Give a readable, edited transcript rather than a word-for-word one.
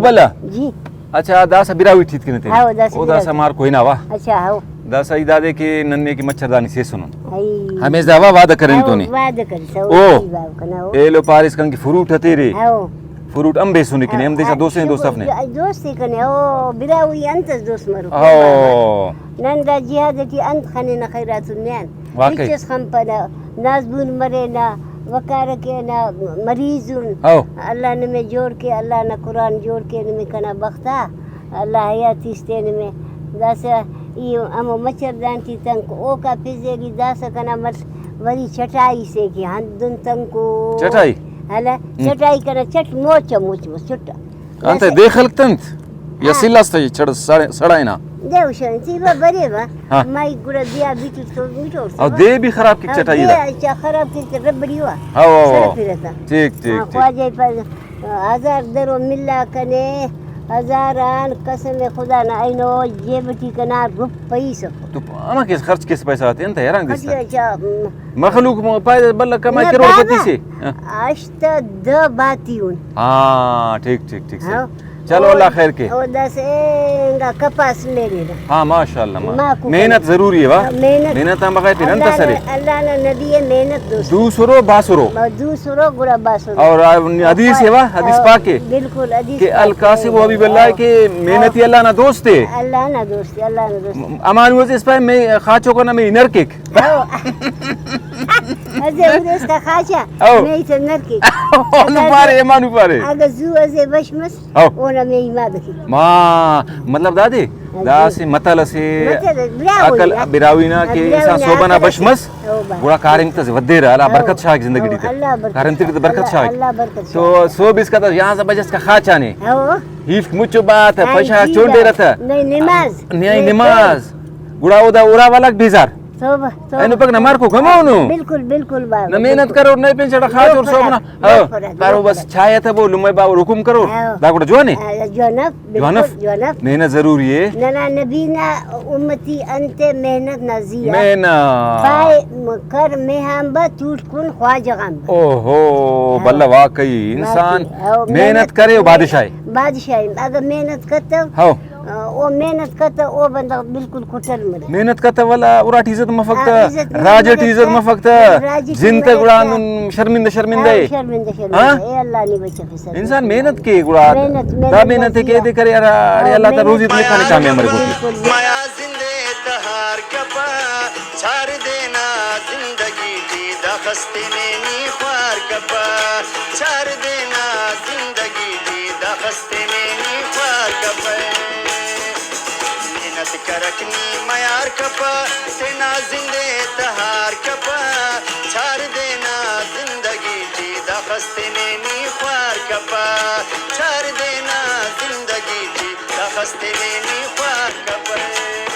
بلا جی اچھا داسا براوی ٹھیک کنے تے ہاں داسا او داسا مار کوئی نہ وا اچھا ہاں داسا ایدادے کے ننے کی مچھردانی سے سنن ای ہمیں زاوا وعدہ کرن تو نے وعدہ کر سو او باب کنا اے لو پارس کن کی فروٹ تیرے ہاں فروٹ امبے سنے کنے ہم دیسا دوستیں دوست نے دوستی کنے او براوی انت دوست مرو او نندا جهادتي أنت خلينا خيرات النان واقعي. ليش خمبنا ناس بون مرينا وكاركنا مريضون او الله نمي جور کے الله نا قرآن جور کے نمي کنا بختا الله حياتي استنمي داسا ایو امو مچر دانتی تنک او کا پیزیگی داسا کنا مر وری چٹائی سے کی ہندن تنکو چٹائی هلا چٹائی کنا چٹ موچا موچ چٹا انت دے خلقتنت یا سلاست چڑ سڑائنا دیو شان تیبا بری با ہاں. مائی گڑا دیا بیٹو تو میٹو او دے بھی خراب کی چٹائی دا اچھا خراب کی ربڑی ہوا او سر پھرتا ٹھیک ٹھیک ٹھیک خواجہ پر 1000 درو ملا کنے ہزاران قسم خدا نہ اینو جیبٹی کنا روپئی سکو تو اما کس خرچ کس پیسہ آتے انت حیران دیستا اچھا مخلوق پائے بلہ کمائی کروڑ پتی سے اشتا د باتیون ہاں ٹھیک ٹھیک ٹھیک سے ہاں. چلو اللہ خیر کے او دس انگا کپاس لے لینا ہاں ماشاءاللہ ماں کو محنت ضروری ہے وا محنت محنت ہم بغیر پھر انت سرے اللہ نے نبی محنت دوست دوسرو باسرو دوسرو گڑا باسرو اور حدیث ہے وا حدیث پاک ہے بالکل حدیث کہ القاسم و حبیب اللہ کے محنتی اللہ نہ دوست ہے اللہ نہ دوست اللہ نہ دوست امان وہ اس پہ میں خاچو کو نہ میں انر کیک ازے اس کا خاچا نہیں تو نر کی اونو پارے ایمان پارے اگر زو ازے بشمس اونا میں ایمان کی ماں مطلب دادے دا سے مطل سے عقل براوی نا کہ انسان صوبنا بشمس بڑا کارنگ تے ودے رہا اللہ برکت شاہ کی زندگی دیتے کارنگ تے برکت شاہ تو سو بیس کا تا یہاں سے بجس کا خاچا نے ہیف مچو بات ہے پشا چونڈے رہتا نہیں نماز نہیں نماز گڑا اودا اورا والا بیزار توبہ اینو پک نمار کو کماؤنو بالکل بالکل بابا نہ محنت کرو نہیں پینچڑا خاچ اور سوبنا کرو بس چھایا تھا وہ لمے با حکم کرو دا گڑا جوانے جوانف محنت ضروری ہے ننا نبینا امتی انت محنت نزیہ محنت پائے کر مہام با ٹوٹ کن خواجہ غم اوہو بلہ واقعی انسان محنت کرے وہ بادشاہی اگر محنت کرتا ہو او محنت کرتا او بندہ بالکل کھٹل مرے محنت کرتا والا اورا ٹیزت مفقتا راجت ٹیزت مفقتا جن کا گڑا شرمندہ شرمندہ ہے اے اللہ نے بچا فیصل انسان محنت کے گڑا دا محنت ہے کہ دے کرے اللہ تا روزی دنے کھانے کامی ہمارے ہوتی مایا زندے تہار کپا چھار دینا زندگی دی دخستے میں نی خوار کپا چھار دینا زندگی دی دخستے میں نی خوار کپا محنت کرکنی میار کپا تینا زندے تہار کپا چھار دینا زندگی دی دخستے میں نی خوار کپا چھار دینا زندگی دی دخستے میں نی خوار کپا